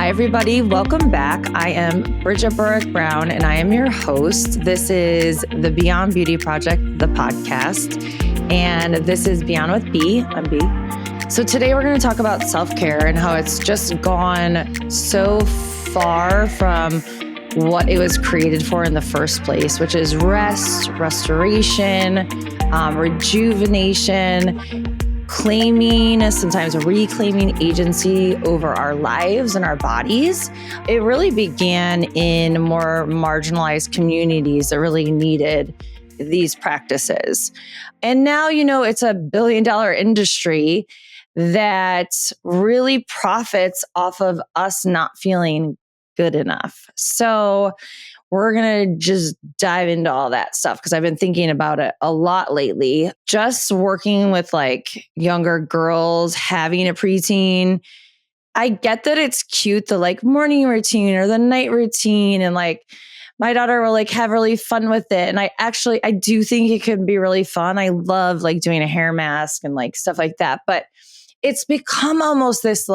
Hi, everybody. Welcome back. I am Bridgett Brown, and I am your host. This is the Beyond Beauty Project, the podcast, and this is Beyond with B. I'm B. So today we're going to talk about self-care and how it's just gone so far from what it was created for in the first place, which is rest, restoration, rejuvenation, claiming, sometimes reclaiming agency over our lives and our bodies. It really began in more marginalized communities that really needed these practices. And now, it's a billion-dollar industry that really profits off of us not feeling good enough. So we're going to just dive into all that stuff because I've been thinking about it a lot lately. Just working with younger girls, having a preteen. I get that it's cute, the morning routine or the night routine. And my daughter will have really fun with it. And I do think it can be really fun. I love doing a hair mask and stuff like that. But it's become almost this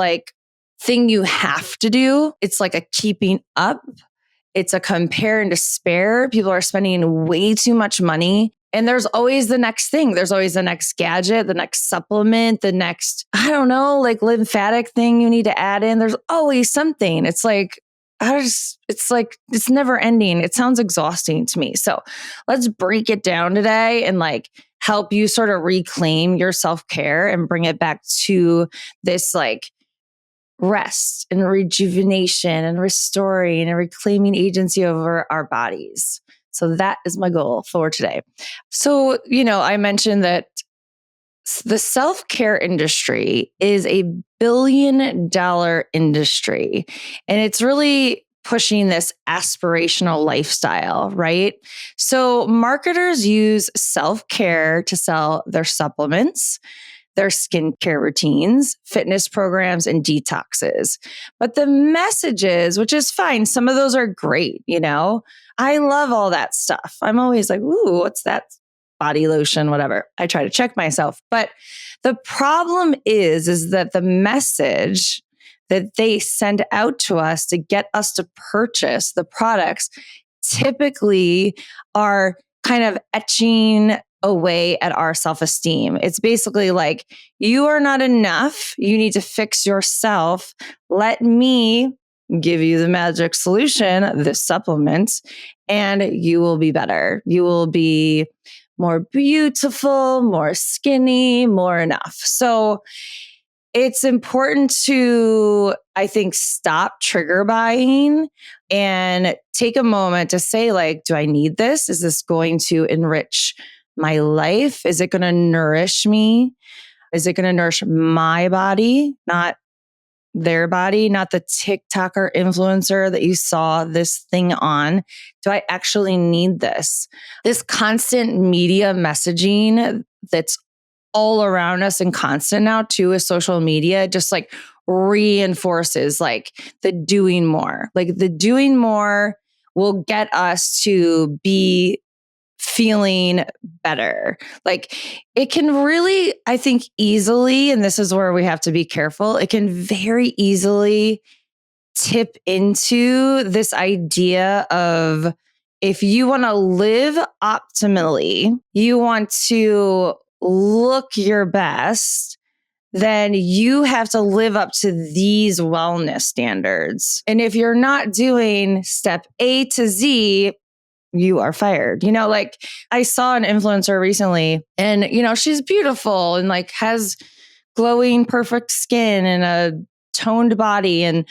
thing you have to do. It's like a keeping up. It's a compare and despair. People are spending way too much money. And there's always the next thing. There's always the next gadget, the next supplement, the next, lymphatic thing you need to add in. There's always something. It's it's never ending. It sounds exhausting to me. So let's break it down today and help you sort of reclaim your self-care and bring it back to this rest and rejuvenation and restoring and reclaiming agency over our bodies. So that is my goal for today. So, I mentioned that the self-care industry is a billion-dollar industry, and it's really pushing this aspirational lifestyle, right? So marketers use self-care to sell their supplements, their skincare routines, fitness programs, and detoxes. But the messages, which is fine, some of those are great, I love all that stuff. I'm always ooh, what's that? Body lotion, whatever. I try to check myself. But the problem is that the message that they send out to us to get us to purchase the products typically are kind of etching away at our self-esteem. It's basically you are not enough. You need to fix yourself. Let me give you the magic solution, this supplement, and you will be better. You will be more beautiful, more skinny, more enough. So it's important to, I think, stop trigger buying and take a moment to say, do I need this? Is this going to enrich my life? Is it going to nourish me? Is it going to nourish my body, not their body, not the TikToker influencer that you saw this thing on? Do I actually need this? This constant media messaging that's all around us and constant now too is social media just reinforces the doing more. The doing more will get us to be feeling better. It can really, I think, easily, and this is where we have to be careful, it can very easily tip into this idea of if you want to live optimally, you want to look your best, then you have to live up to these wellness standards. And if you're not doing step A to Z, you are fired. I saw an influencer recently and, she's beautiful and has glowing, perfect skin and a toned body.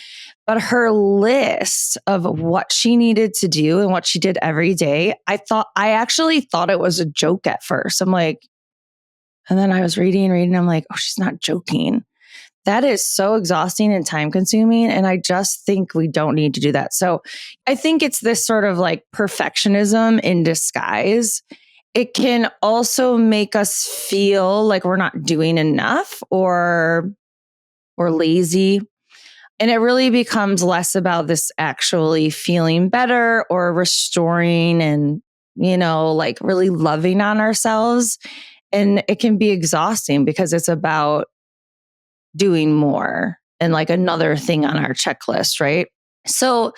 But her list of what she needed to do and what she did every day, I actually thought it was a joke at first. And then I was reading, I'm oh, she's not joking. That is so exhausting and time consuming. And I just think we don't need to do that. So I think it's this sort of perfectionism in disguise. It can also make us feel like we're not doing enough or lazy. And it really becomes less about this actually feeling better or restoring and, really loving on ourselves. And it can be exhausting because it's about doing more and like another thing on our checklist, right? So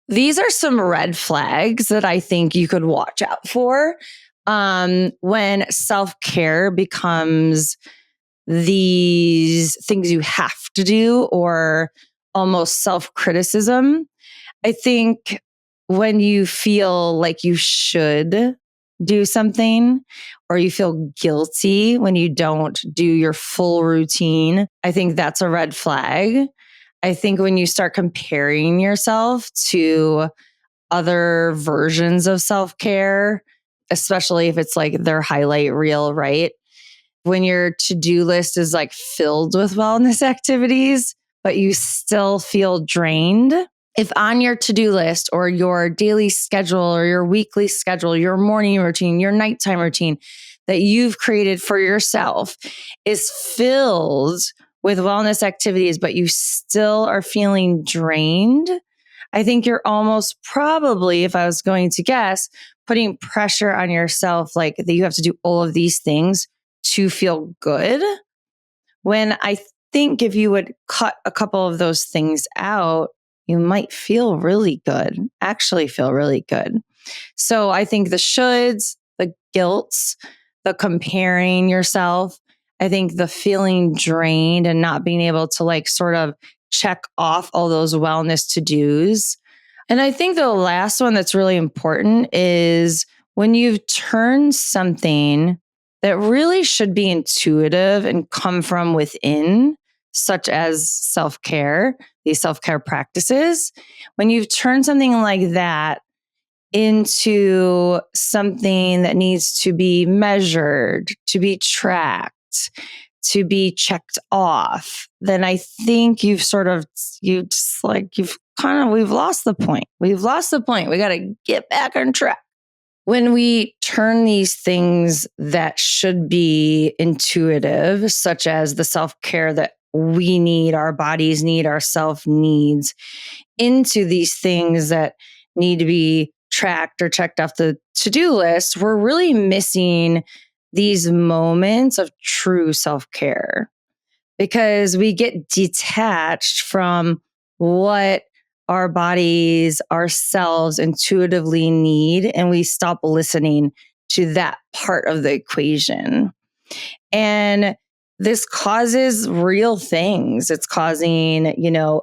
these are some red flags that I think you could watch out for when self-care becomes these things you have to do or almost self-criticism. I think when you feel like you should do something or you feel guilty when you don't do your full routine, I think that's a red flag. I think when you start comparing yourself to other versions of self-care, especially if it's like their highlight reel, right? When your to-do list is like filled with wellness activities, but you still feel drained. If on your to-do list or your daily schedule or your weekly schedule, your morning routine, your nighttime routine that you've created for yourself is filled with wellness activities, but you still are feeling drained, I think you're almost probably, if I was going to guess, putting pressure on yourself, like that you have to do all of these things to feel good. When I think if you would cut a couple of those things out, you might feel really good, actually feel really good. So I think the shoulds, the guilts, the comparing yourself, I think the feeling drained and not being able to like sort of check off all those wellness to-dos. And I think the last one that's really important is when you've turned something that really should be intuitive and come from within, such as self-care, these self-care practices, when you've turned something like that into something that needs to be measured, to be tracked, to be checked off, then I think we've lost the point. We've lost the point. We got to get back on track. When we turn these things that should be intuitive, such as the self-care that we need, our bodies need, our self needs, into these things that need to be tracked or checked off the to-do list, we're really missing these moments of true self-care because we get detached from what our bodies, ourselves intuitively need, and we stop listening to that part of the equation. And this causes real things. It's causing,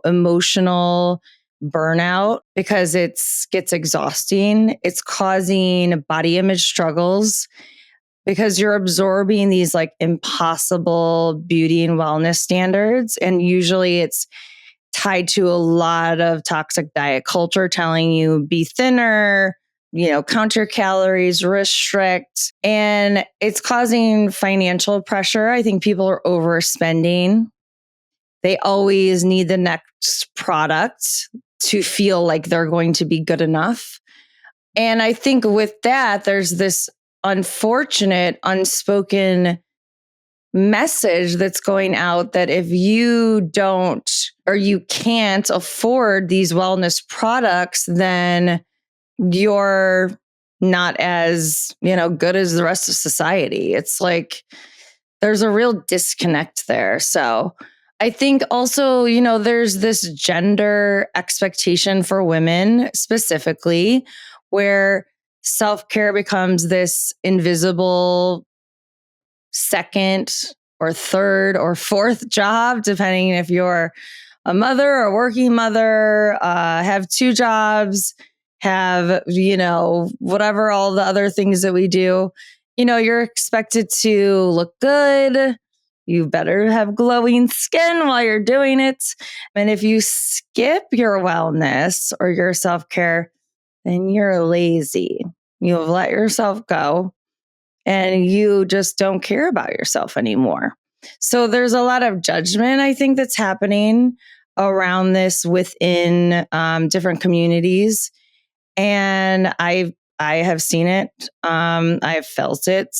emotional burnout because it gets exhausting. It's causing body image struggles because you're absorbing these like impossible beauty and wellness standards. And usually it's tied to a lot of toxic diet culture telling you be thinner, count your calories, restrict. And it's causing financial pressure. I think people are overspending. They always need the next product to feel like they're going to be good enough. And I think with that, there's this unfortunate, unspoken message that's going out that if you don't or you can't afford these wellness products, then you're not as, good as the rest of society. It's like there's a real disconnect there. So I think also, there's this gender expectation for women specifically where self-care becomes this invisible second or third or fourth job, depending if you're a mother or working mother, have two jobs, have, whatever, all the other things that we do. You're expected to look good. You better have glowing skin while you're doing it. And if you skip your wellness or your self-care, then you're lazy. You've let yourself go and you just don't care about yourself anymore. So there's a lot of judgment, I think, that's happening around this within different communities. And I have seen it. I've felt it.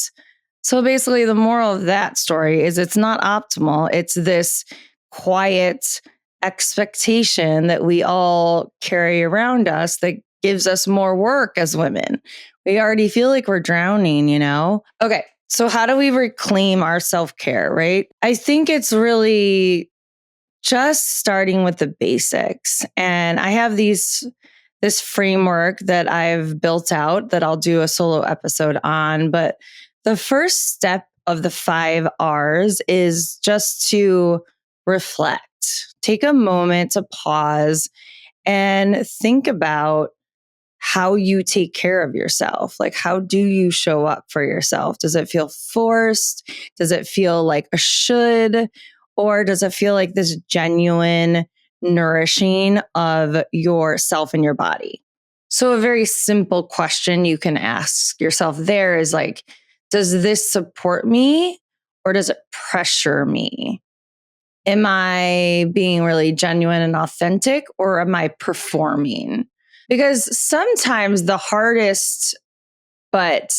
So basically, the moral of that story is it's not optimal. It's this quiet expectation that we all carry around us that gives us more work as women. We already feel like we're drowning, Okay, so how do we reclaim our self-care, right? I think it's really just starting with the basics. And I have this framework that I've built out that I'll do a solo episode on. But the first step of the 5 R's is just to reflect. Take a moment to pause and think about how you take care of yourself. Like, how do you show up for yourself? Does it feel forced? Does it feel like a should? Or does it feel like this genuine nourishing of yourself and your body? So a very simple question you can ask yourself there is like, does this support me or does it pressure me? Am I being really genuine and authentic, or am I performing? Because sometimes the hardest but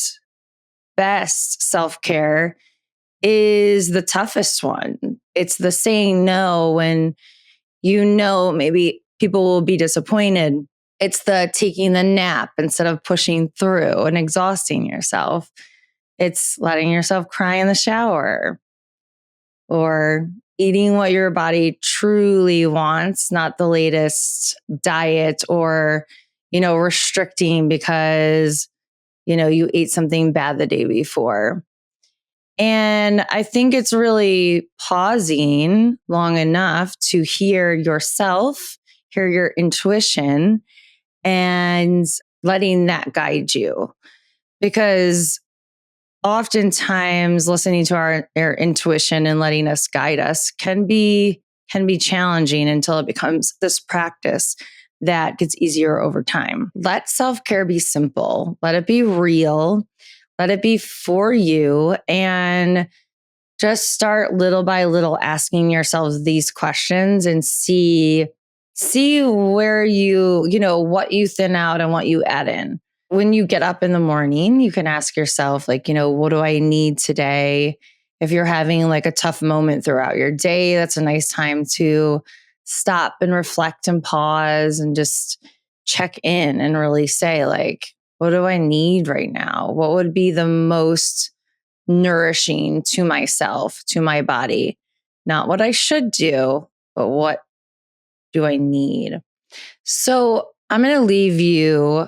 best self-care is the toughest one. It's the saying no when maybe people will be disappointed. It's the taking the nap instead of pushing through and exhausting yourself. It's letting yourself cry in the shower, or eating what your body truly wants, not the latest diet, or, restricting because, you ate something bad the day before. And I think it's really pausing long enough to hear yourself, hear your intuition, and letting that guide you. Because oftentimes listening to our intuition and letting us guide us can be challenging until it becomes this practice that gets easier over time. Let self-care be simple. Let it be real. Let it be for you, and just start little by little asking yourselves these questions and see where what you thin out and what you add in. When you get up in the morning, you can ask yourself, like, what do I need today? If you're having like a tough moment throughout your day, that's a nice time to stop and reflect and pause and just check in and really say, like, what do I need right now? What would be the most nourishing to myself, to my body? Not what I should do, but what do I need? So I'm going to leave you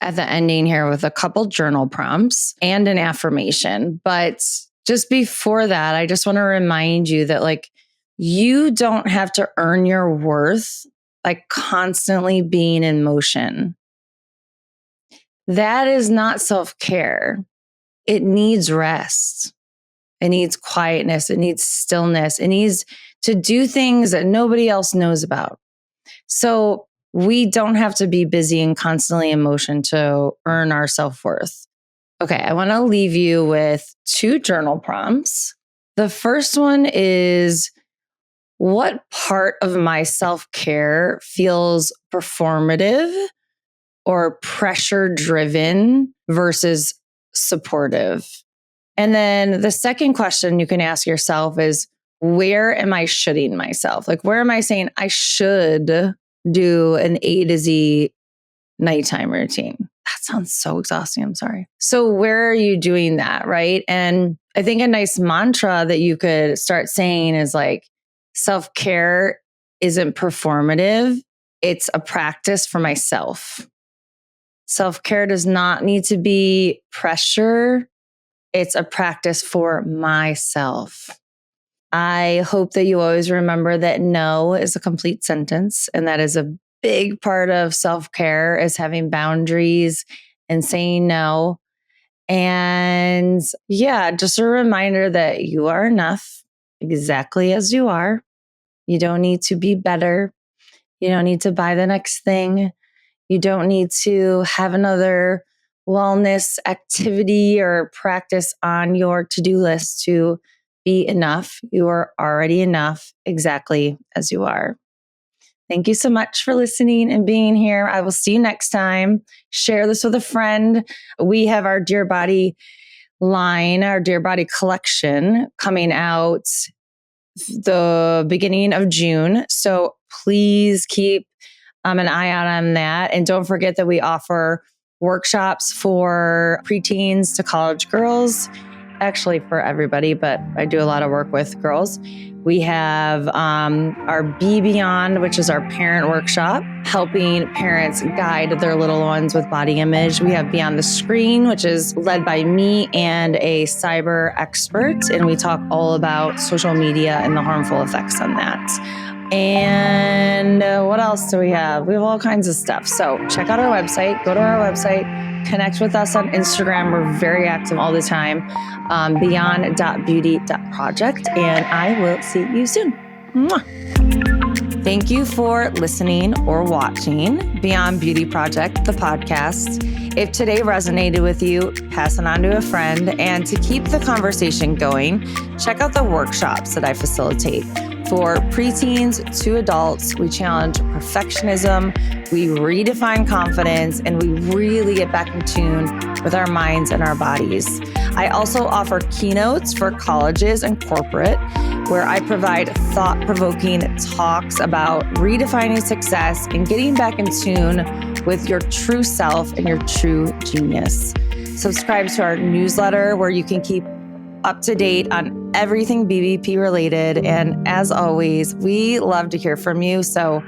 at the ending here with a couple journal prompts and an affirmation. But just before that, I just want to remind you that, like, you don't have to earn your worth by constantly being in motion. That is not self-care. It needs rest. It needs quietness. It needs stillness. It needs to do things that nobody else knows about. So we don't have to be busy and constantly in motion to earn our self-worth. Okay, I want to leave you with 2 journal prompts. The first one is, what part of my self-care feels performative or pressure-driven versus supportive? And then the second question you can ask yourself is, where am I shoulding myself? Like, where am I saying I should do an A to Z nighttime routine? That sounds so exhausting. I'm sorry. So where are you doing that? Right. And I think a nice mantra that you could start saying is like, self-care isn't performative. It's a practice for myself. Self-care does not need to be pressure. It's a practice for myself. I hope that you always remember that no is a complete sentence. And that is a big part of self-care, is having boundaries and saying no. And yeah, just a reminder that you are enough exactly as you are. You don't need to be better. You don't need to buy the next thing. You don't need to have another wellness activity or practice on your to-do list to be enough. You are already enough exactly as you are. Thank you so much for listening and being here. I will see you next time. Share this with a friend. We have our Dear Body line, our Dear Body collection coming out the beginning of June. So please keep an eye out on that. And don't forget that we offer workshops for preteens to college girls. actually for everybody, but I do a lot of work with girls. We have our Be Beyond, which is our parent workshop, helping parents guide their little ones with body image. We have Beyond the Screen, which is led by me and a cyber expert. And we talk all about social media and the harmful effects on that. And what else do we have? We have all kinds of stuff. So check out our website, go to our website, connect with us on Instagram. We're very active all the time. Beyond.beauty.project. And I will see you soon. Mwah. Thank you for listening or watching Beyond Beauty Project, the podcast. If today resonated with you, pass it on to a friend. And to keep the conversation going, check out the workshops that I facilitate. For preteens to adults, we challenge perfectionism, we redefine confidence, and we really get back in tune with our minds and our bodies. I also offer keynotes for colleges and corporate, where I provide thought-provoking talks about redefining success and getting back in tune with your true self and your true genius. Subscribe to our newsletter where you can keep up to date on everything BBP related. And as always, we love to hear from you. So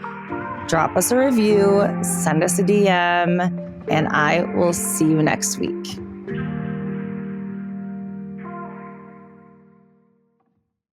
drop us a review, send us a DM, and I will see you next week.